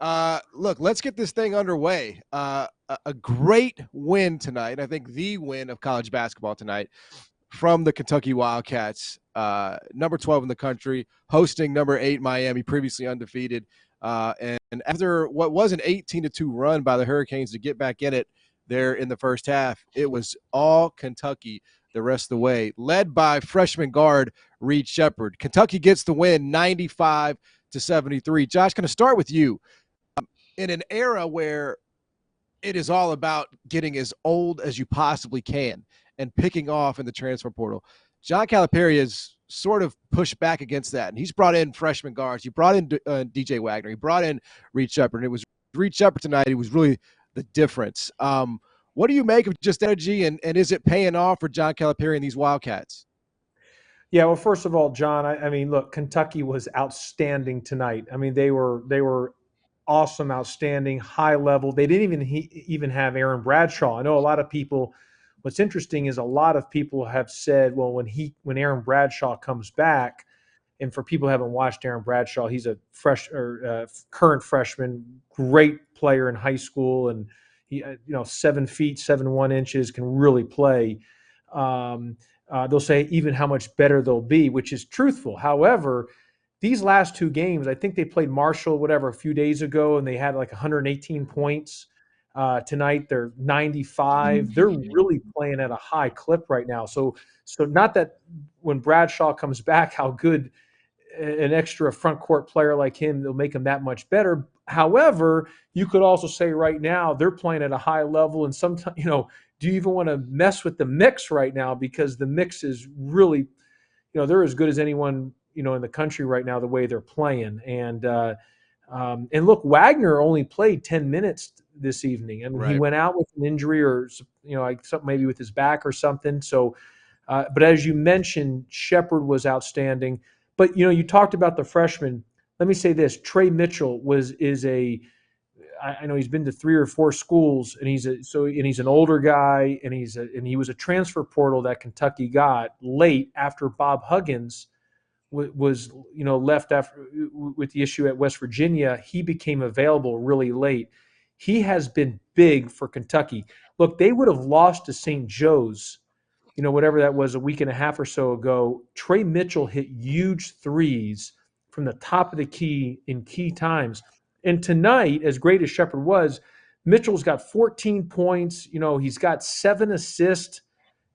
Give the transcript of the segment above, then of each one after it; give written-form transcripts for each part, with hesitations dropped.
Look, let's get this thing underway. A great win tonight. I think the win of college basketball tonight from the Kentucky Wildcats, number 12 in the country, hosting number 8 Miami, previously undefeated. And after what was an 18-2 run by the Hurricanes to get back in it there in the first half, it was all Kentucky the rest of the way, led by freshman guard Reed Sheppard. Kentucky gets the win 95-73. Josh, going to start with you. In an era where it is all about getting as old as you possibly can and picking off in the transfer portal. John Calipari has sort of pushed back against that, and he's brought in freshman guards. He brought in DJ Wagner. He brought in Reed Sheppard. And it was Reed Sheppard tonight. He was really the difference. What do you make of just energy, and is it paying off for John Calipari and these Wildcats? Yeah, well, first of all, John, I mean, look, Kentucky was outstanding tonight. I mean, they were awesome, outstanding, high level. They didn't even have Aaron Bradshaw. I know a lot of people. What's interesting is a lot of people have said, well, when Aaron Bradshaw comes back, and for people who haven't watched Aaron Bradshaw, he's a current freshman, great player in high school, and he 7 feet 7 1 inches, can really play. They'll say even how much better they'll be, which is truthful. However, these last two games, I think they played Marshall, whatever, a few days ago, and they had like 118 points. Tonight they're 95. They're really playing at a high clip right now. So not that when Bradshaw comes back, how good an extra front court player like him will make him that much better. However, you could also say right now they're playing at a high level, and sometimes, do you even want to mess with the mix right now, because the mix is really, they're as good as anyone in the country right now, the way they're playing. And look, Wagner only played 10 minutes this evening. I mean, he Right. went out with an injury, or like something maybe with his back or something. So, but as you mentioned, Sheppard was outstanding. But you talked about the freshman. Let me say this: Trey Mitchell is a. I know he's been to 3 or 4 schools, and he's an older guy, and he was a transfer portal that Kentucky got late after Bob Huggins was left after with the issue at West Virginia. He became available really late. He has been big for Kentucky. Look, they would have lost to St. Joe's, whatever that was, a week and a half or so ago. Trey Mitchell hit huge threes from the top of the key in key times. And tonight, as great as Sheppard was, Mitchell's got 14 points. He's got 7 assists.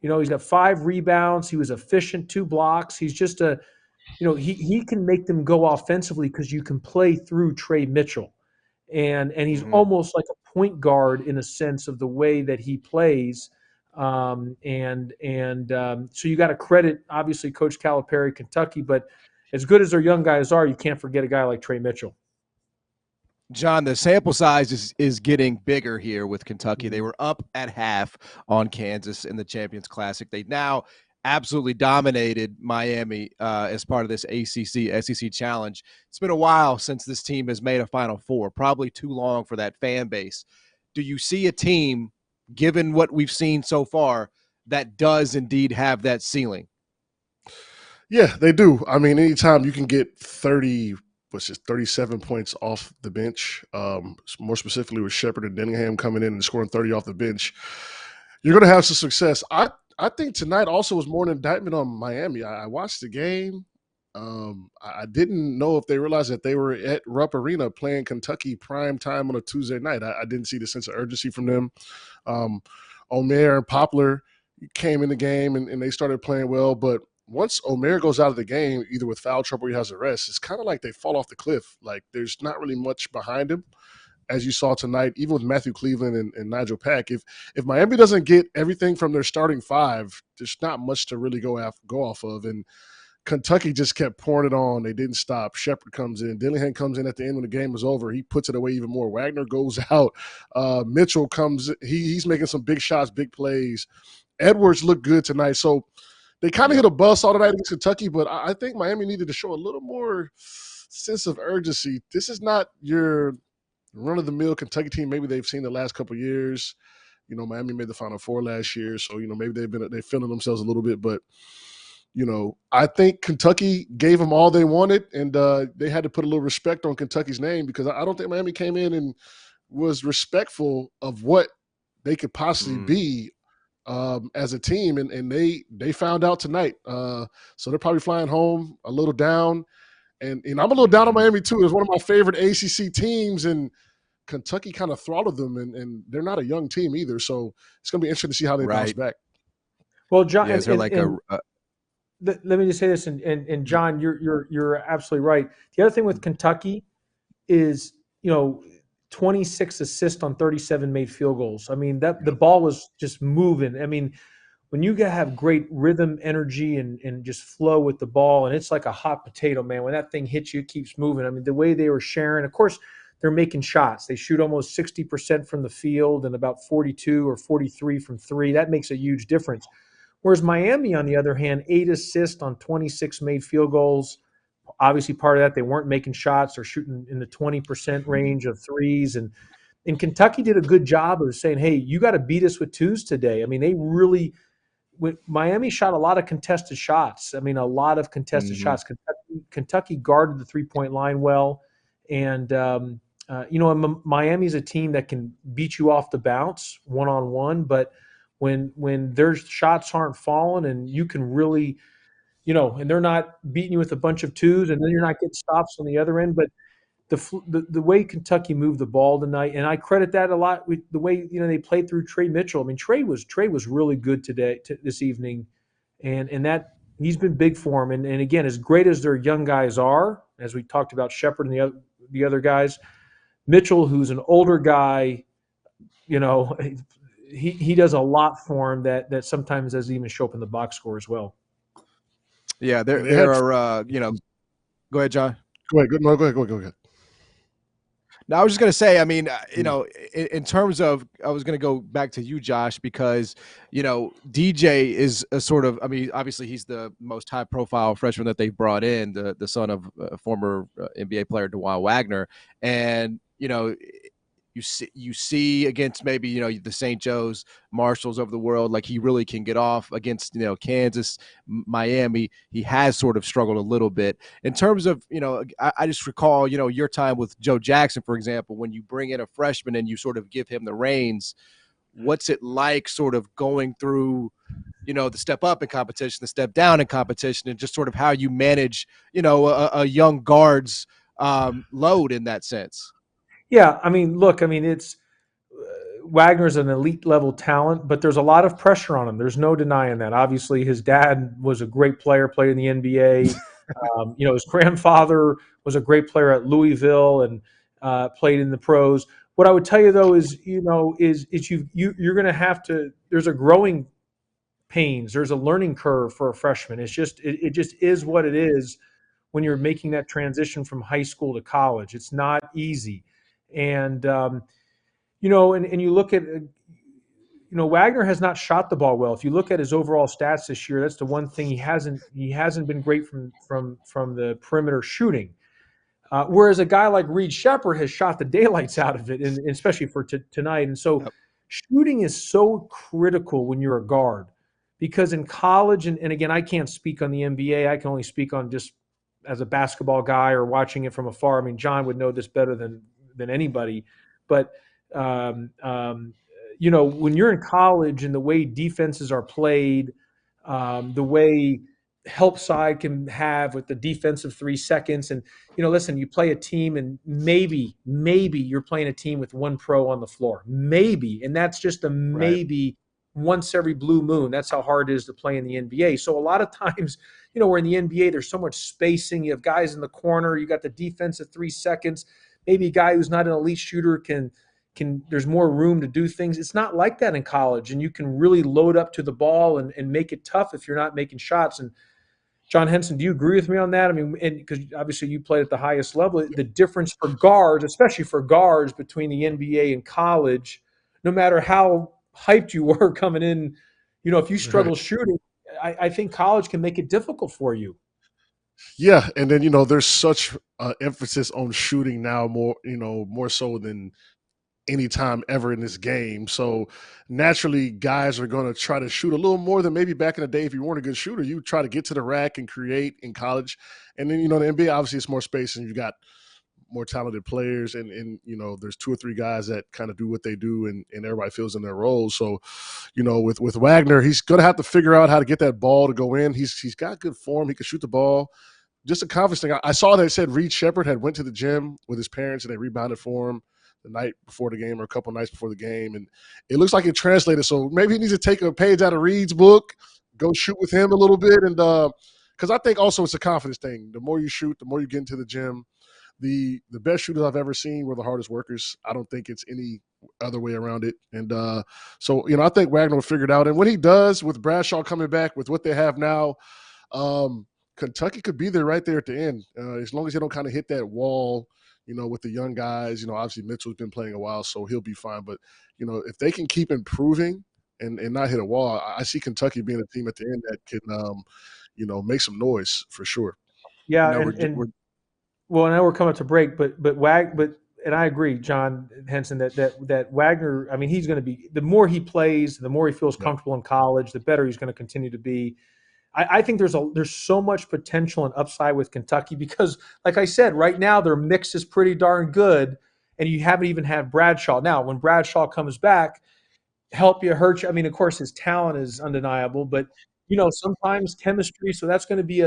He's got 5 rebounds. He was efficient, 2 blocks. He's just he can make them go offensively because you can play through Trey Mitchell. And he's Mm-hmm. almost like a point guard in a sense of the way that he plays. So you got to credit, obviously, Coach Calipari, Kentucky, but as good as their young guys are, you can't forget a guy like Trey Mitchell. John, the sample size is getting bigger here with Kentucky. They Mhm. were up at half on Kansas in the Champions Classic. They now absolutely dominated Miami as part of this ACC SEC challenge. It's been a while since this team has made a Final Four, probably too long for that fan base. Do you see a team, given what we've seen so far, that does indeed have that ceiling? Yeah, they do. I mean, anytime you can get 30, what's just 37 points off the bench, more specifically with Sheppard and Denningham coming in and scoring 30 off the bench, you're going to have some success. I think tonight also was more an indictment on Miami. I watched the game. I didn't know if they realized that they were at Rupp Arena playing Kentucky prime time on a Tuesday night. I didn't see the sense of urgency from them. Um, Omer and Poplar came in the game and they started playing well, but once Omer goes out of the game, either with foul trouble or he has a rest, it's kind of like they fall off the cliff. Like there's not really much behind him, as you saw tonight, even with Matthew Cleveland and Nigel Pack. If Miami doesn't get everything from their starting five, there's not much to really go off of. And Kentucky just kept pouring it on. They didn't stop. Sheppard comes in. Dillingham comes in at the end when the game was over. He puts it away even more. Wagner goes out. Mitchell comes. He's making some big shots, big plays. Edwards looked good tonight. So they kind of hit a buzz all tonight against Kentucky, but I think Miami needed to show a little more sense of urgency. This is not your run-of-the-mill Kentucky team maybe they've seen the last couple of years. Miami made the Final Four last year, so maybe they're feeling themselves a little bit, but I think Kentucky gave them all they wanted, and they had to put a little respect on Kentucky's name because I don't think Miami came in and was respectful of what they could possibly Mm, be as a team, and they found out tonight. So they're probably flying home a little down, and I'm a little down on mhm. Miami too. It's one of my favorite ACC teams, and Kentucky kind of throttled them, and they're not a young team either. So it's going to be interesting to see how they bounce Right. back. Well, John, Yeah. Is there like and let me just say this, and John, you're absolutely right. The other thing with Kentucky is, 26 assists on 37 made field goals. I mean, that the Yep. ball was just moving. I mean, when you have great rhythm, energy, and just flow with the ball, and it's like a hot potato, man. When that thing hits you, it keeps moving. I mean, the way they were sharing, of course, they're making shots. They shoot almost 60% from the field and about 42 or 43 from three. That makes a huge difference. Whereas Miami, on the other hand, 8 assists on 26 made field goals. Obviously, part of that, they weren't making shots. They're shooting in the 20% range of threes. And Kentucky did a good job of saying, hey, you got to beat us with twos today. I mean, they really, Miami shot a lot of contested shots. I mean, a lot of contested Mhm. shots. Kentucky guarded the 3-point line well. And, Miami's a team that can beat you off the bounce one-on-one. But when their shots aren't falling and you can really – and they're not beating you with a bunch of twos, and then you're not getting stops on the other end. But the way Kentucky moved the ball tonight, and I credit that a lot with the way they played through Trey Mitchell. I mean, Trey was really good this evening, and that he's been big for him. And again, as great as their young guys are, as we talked about Shepard and the other guys, Mitchell, who's an older guy, you know, he does a lot for him that sometimes doesn't even show up in the box score as well. Yeah. Yeah, There they there had. are. Go ahead, John. Go ahead. No, go ahead. Go ahead. No, I was just gonna say. I mean, Mm. in terms of, I was gonna go back to you, Josh, because DJ is a sort of. I mean, obviously he's the most high-profile freshman that they've brought in, the son of former NBA player DeJuan Wagner, and you see against maybe the St. Joe's, Marshalls of the world, like he really can get off against Kansas, Miami. He has sort of struggled a little bit in terms of I just recall your time with Joe Jackson, for example, when you bring in a freshman and you sort of give him the reins. What's it like, sort of going through the step up in competition, the step down in competition, and just sort of how you manage a young guard's load in that sense? Yeah, I mean, look, I mean, it's Wagner's an elite level talent, but there's a lot of pressure on him. There's no denying that. Obviously, his dad was a great player, played in the NBA. His grandfather was a great player at Louisville and played in the pros. What I would tell you though is, you're going to have to. There's a growing pains. There's a learning curve for a freshman. It just is what it is when you're making that transition from high school to college. It's not easy, and and you look at Wagner has not shot the ball well. If you look at his overall stats this year, that's the one thing he hasn't been great from the perimeter shooting. Whereas a guy like Reed Shepard has shot the daylights out of it, and especially for tonight. And so, Yep. shooting is so critical when you're a guard, because in college, and again, I can't speak on the NBA. I can only speak on just as a basketball guy or watching it from afar. I mean, John would know this better than anybody. But um, um, when you're in college and the way defenses are played, the way help side can have with the defensive 3 seconds, and listen, you play a team and maybe you're playing a team with one pro on the floor, maybe, and that's just a Right. maybe once every blue moon. That's how hard it is to play in the NBA. So a lot of times, we're in the NBA, there's so much spacing. You have guys in the corner, you got the defensive 3 seconds. Maybe a guy who's not an elite shooter can there's more room to do things. It's not like that in college, and you can really load up to the ball and make it tough if you're not making shots. And John Henson, do you agree with me on that? I mean, and because obviously you played at the highest level, the difference for guards, especially for guards between the NBA and college, no matter how hyped you were coming in, if you struggle Right. shooting, I think college can make it difficult for you. Yeah, and then there's such emphasis on shooting now, more so than anytime ever in this game. So naturally, guys are going to try to shoot a little more than maybe back in the day. If you weren't a good shooter, you try to get to the rack and create in college. And then, the NBA, obviously, it's more space and you got more talented players. And there's 2 or 3 guys that kind of do what they do and everybody fills in their roles. So, with Wagner, he's going to have to figure out how to get that ball to go in. He's got good form. He can shoot the ball. Just a confidence thing. I saw that it said Reed Shepherd had went to the gym with his parents and they rebounded for him the night before the game or a couple nights before the game. And it looks like it translated. So maybe he needs to take a page out of Reed's book, go shoot with him a little bit. And because I think also it's a confidence thing. The more you shoot, the more you get into the gym. The best shooters I've ever seen were the hardest workers. I don't think it's any other way around it. And so, I think Wagner will figure it out. And when he does, with Bradshaw coming back with what they have now, Kentucky could be there right there at the end, as long as they don't kind of hit that wall, with the young guys. Obviously Mitchell's been playing a while, so he'll be fine. But, if they can keep improving and not hit a wall, I see Kentucky being a team at the end that can, make some noise for sure. Yeah, well, now we're coming to break, but and I agree, John Henson, that Wagner. I mean, he's going to be, the more he plays, the more he feels comfortable in college, the better he's going to continue to be. I think there's so much potential and upside with Kentucky because, like I said, right now their mix is pretty darn good, and you haven't even had Bradshaw. Now, when Bradshaw comes back, help you, hurt you. I mean, of course, his talent is undeniable, but sometimes chemistry. So that's going to be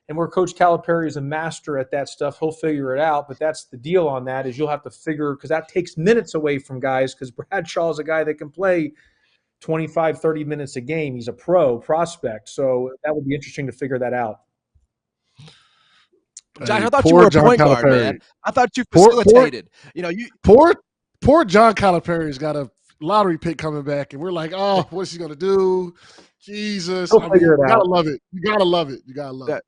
and where Coach Calipari is a master at that stuff, he'll figure it out. But that's the deal on that, is you'll have to figure, because that takes minutes away from guys, because Bradshaw is a guy that can play 25, 30 minutes a game. He's a pro prospect. So that would be interesting to figure that out. John, I thought you were a point guard, man. I thought you facilitated. Poor John Calipari's got a lottery pick coming back, and we're like, oh, what's he going to do? Jesus. He'll figure it out. You gotta love it. You gotta love it.